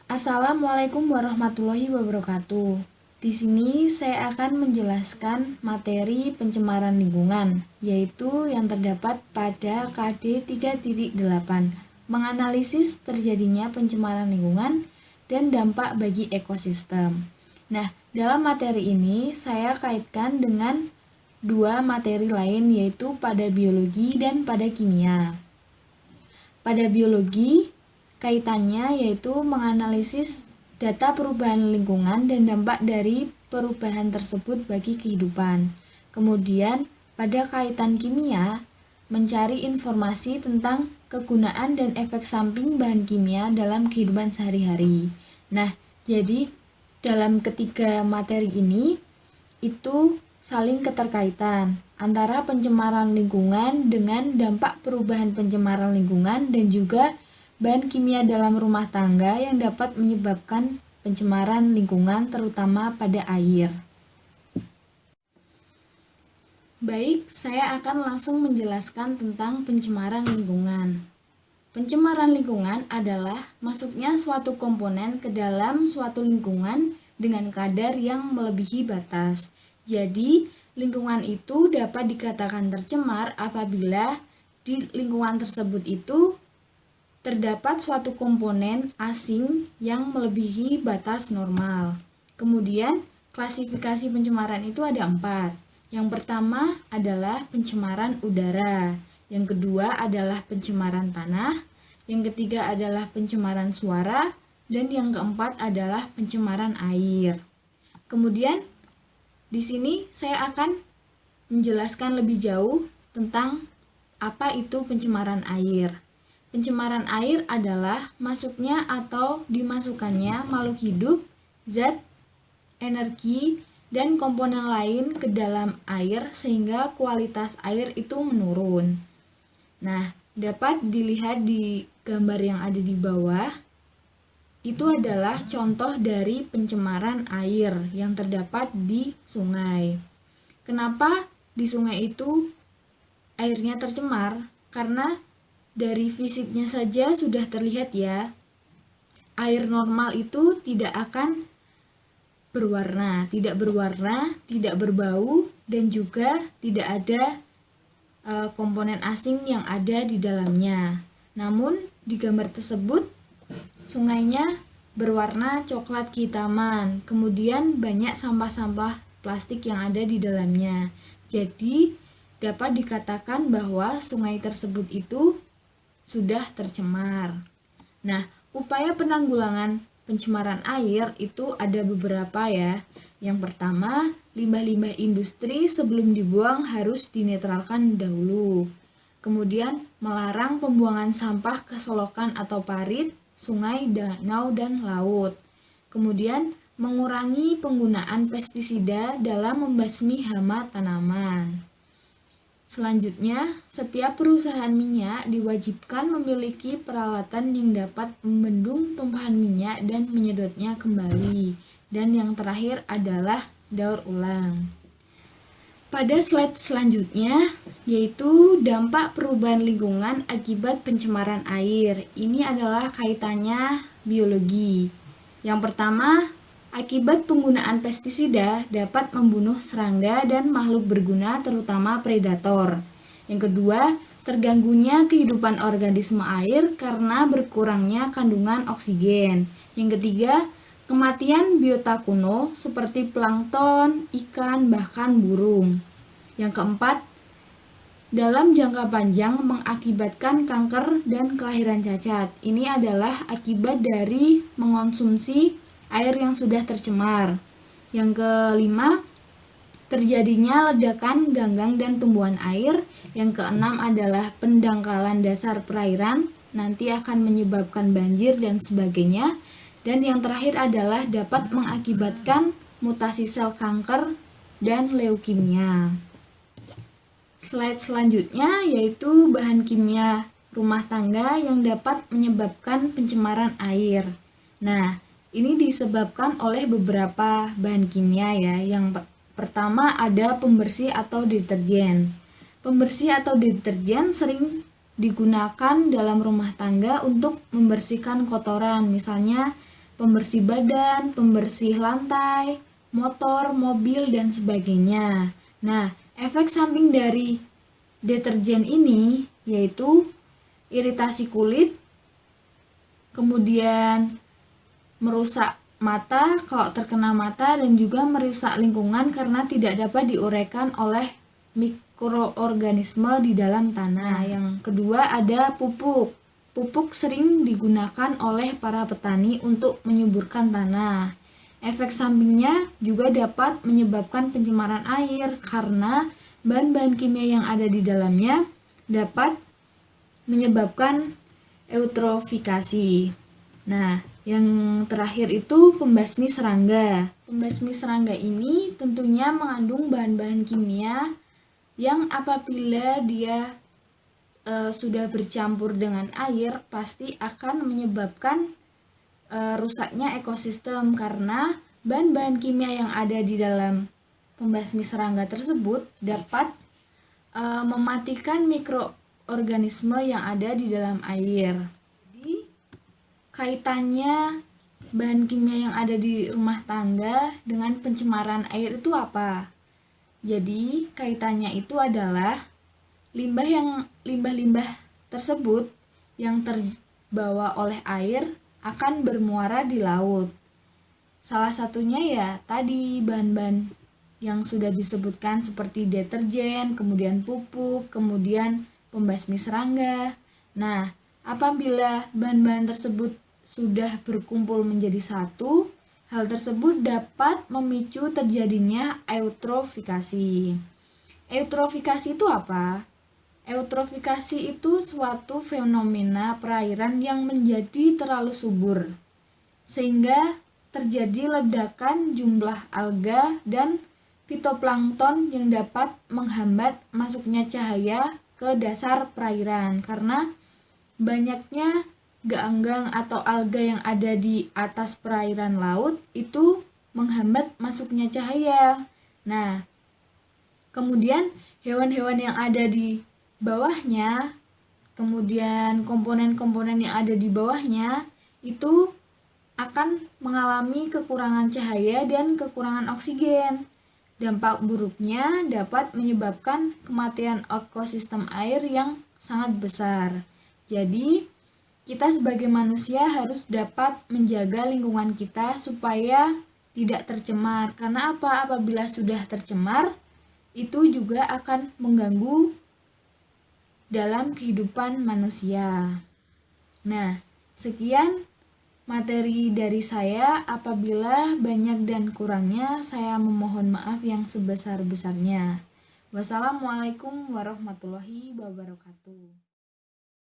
Assalamualaikum warahmatullahi wabarakatuh. Di sini saya akan menjelaskan materi pencemaran lingkungan, yaitu yang terdapat pada KD 3.8, menganalisis terjadinya pencemaran lingkungan dan dampak bagi ekosistem. Nah, dalam materi ini saya kaitkan dengan dua materi lain, yaitu pada biologi dan pada kimia. Pada biologi, kaitannya yaitu menganalisis data perubahan lingkungan dan dampak dari perubahan tersebut bagi kehidupan. Kemudian, pada kaitan kimia, mencari informasi tentang kegunaan dan efek samping bahan kimia dalam kehidupan sehari-hari. Nah, jadi dalam ketiga materi ini itu saling keterkaitan antara pencemaran lingkungan dengan dampak perubahan pencemaran lingkungan dan juga bahan kimia dalam rumah tangga yang dapat menyebabkan pencemaran lingkungan terutama pada air. Baik, saya akan langsung menjelaskan tentang pencemaran lingkungan. Pencemaran lingkungan adalah masuknya suatu komponen ke dalam suatu lingkungan dengan kadar yang melebihi batas. Jadi, lingkungan itu dapat dikatakan tercemar apabila di lingkungan tersebut itu terdapat suatu komponen asing yang melebihi batas normal. Kemudian, klasifikasi pencemaran itu ada 4. Yang pertama adalah pencemaran udara. Yang kedua adalah pencemaran tanah. Yang ketiga adalah pencemaran suara. Dan yang keempat adalah pencemaran air. Kemudian, di sini saya akan menjelaskan lebih jauh tentang apa itu pencemaran air. Pencemaran air adalah masuknya atau dimasukkannya makhluk hidup, zat, energi, dan komponen lain ke dalam air sehingga kualitas air itu menurun. Nah, dapat dilihat di gambar yang ada di bawah. Itu adalah contoh dari pencemaran air yang terdapat di sungai. Kenapa di sungai itu airnya tercemar? Karena dari fisiknya saja sudah terlihat ya, air normal itu tidak akan tidak berwarna, tidak berbau, dan juga tidak ada komponen asing yang ada di dalamnya. Namun di gambar tersebut sungainya berwarna coklat kehitaman, kemudian banyak sampah-sampah plastik yang ada di dalamnya. Jadi dapat dikatakan bahwa sungai tersebut itu sudah tercemar. Nah, upaya penanggulangan pencemaran air itu ada beberapa ya. Yang pertama, limbah-limbah industri sebelum dibuang harus dinetralkan dahulu. Kemudian, melarang pembuangan sampah ke solokan atau parit, sungai, danau, dan laut. Kemudian, mengurangi penggunaan pestisida dalam membasmi hama tanaman. Selanjutnya, setiap perusahaan minyak diwajibkan memiliki peralatan yang dapat membendung tumpahan minyak dan menyedotnya kembali. Dan yang terakhir adalah daur ulang. Pada slide selanjutnya, yaitu dampak perubahan lingkungan akibat pencemaran air. Ini adalah kaitannya biologi. Yang pertama, akibat penggunaan pestisida dapat membunuh serangga dan makhluk berguna terutama predator. Yang kedua, terganggunya kehidupan organisme air karena berkurangnya kandungan oksigen. Yang ketiga, kematian biota kuno seperti plankton, ikan, bahkan burung. Yang keempat, dalam jangka panjang mengakibatkan kanker dan kelahiran cacat. Ini adalah akibat dari mengonsumsi air yang sudah tercemar. Yang kelima, terjadinya ledakan ganggang dan tumbuhan air. Yang keenam adalah pendangkalan dasar perairan, nanti akan menyebabkan banjir dan sebagainya. Dan yang terakhir adalah dapat mengakibatkan mutasi sel kanker dan leukemia. Slide selanjutnya yaitu bahan kimia rumah tangga yang dapat menyebabkan pencemaran air. Nah, ini disebabkan oleh beberapa bahan kimia ya. Yang pertama ada pembersih atau deterjen. Pembersih atau deterjen sering digunakan dalam rumah tangga untuk membersihkan kotoran, misalnya pembersih badan, pembersih lantai, motor, mobil, dan sebagainya. Nah, efek samping dari deterjen ini yaitu iritasi kulit, kemudian merusak mata kalau terkena mata, dan juga merusak lingkungan karena tidak dapat diuraikan oleh mikroorganisme di dalam tanah. Yang kedua ada pupuk. Pupuk sering digunakan oleh para petani untuk menyuburkan tanah. Efek sampingnya juga dapat menyebabkan pencemaran air karena bahan-bahan kimia yang ada di dalamnya dapat menyebabkan eutrofikasi. Nah, yang terakhir itu pembasmi serangga. Pembasmi serangga ini tentunya mengandung bahan-bahan kimia yang apabila dia sudah bercampur dengan air pasti akan menyebabkan rusaknya ekosistem, karena bahan-bahan kimia yang ada di dalam pembasmi serangga tersebut dapat mematikan mikroorganisme yang ada di dalam air. Kaitannya bahan kimia yang ada di rumah tangga dengan pencemaran air itu apa? Jadi, kaitannya itu adalah limbah-limbah tersebut yang terbawa oleh air akan bermuara di laut. Salah satunya ya tadi bahan-bahan yang sudah disebutkan seperti deterjen, kemudian pupuk, kemudian pembasmi serangga. Nah, apabila bahan-bahan tersebut sudah berkumpul menjadi satu, hal tersebut dapat memicu terjadinya eutrofikasi. Eutrofikasi itu apa? Eutrofikasi itu suatu fenomena perairan yang menjadi terlalu subur, sehingga terjadi ledakan jumlah alga dan fitoplankton yang dapat menghambat masuknya cahaya ke dasar perairan, karena banyaknya ganggang atau alga yang ada di atas perairan laut itu menghambat masuknya cahaya. Nah, kemudian hewan-hewan yang ada di bawahnya, kemudian komponen-komponen yang ada di bawahnya itu akan mengalami kekurangan cahaya dan kekurangan oksigen. Dampak buruknya dapat menyebabkan kematian ekosistem air yang sangat besar. Jadi, kita sebagai manusia harus dapat menjaga lingkungan kita supaya tidak tercemar. Karena apa? Apabila sudah tercemar, itu juga akan mengganggu dalam kehidupan manusia. Nah, sekian materi dari saya. Apabila banyak dan kurangnya, saya memohon maaf yang sebesar-besarnya. Wassalamualaikum warahmatullahi wabarakatuh.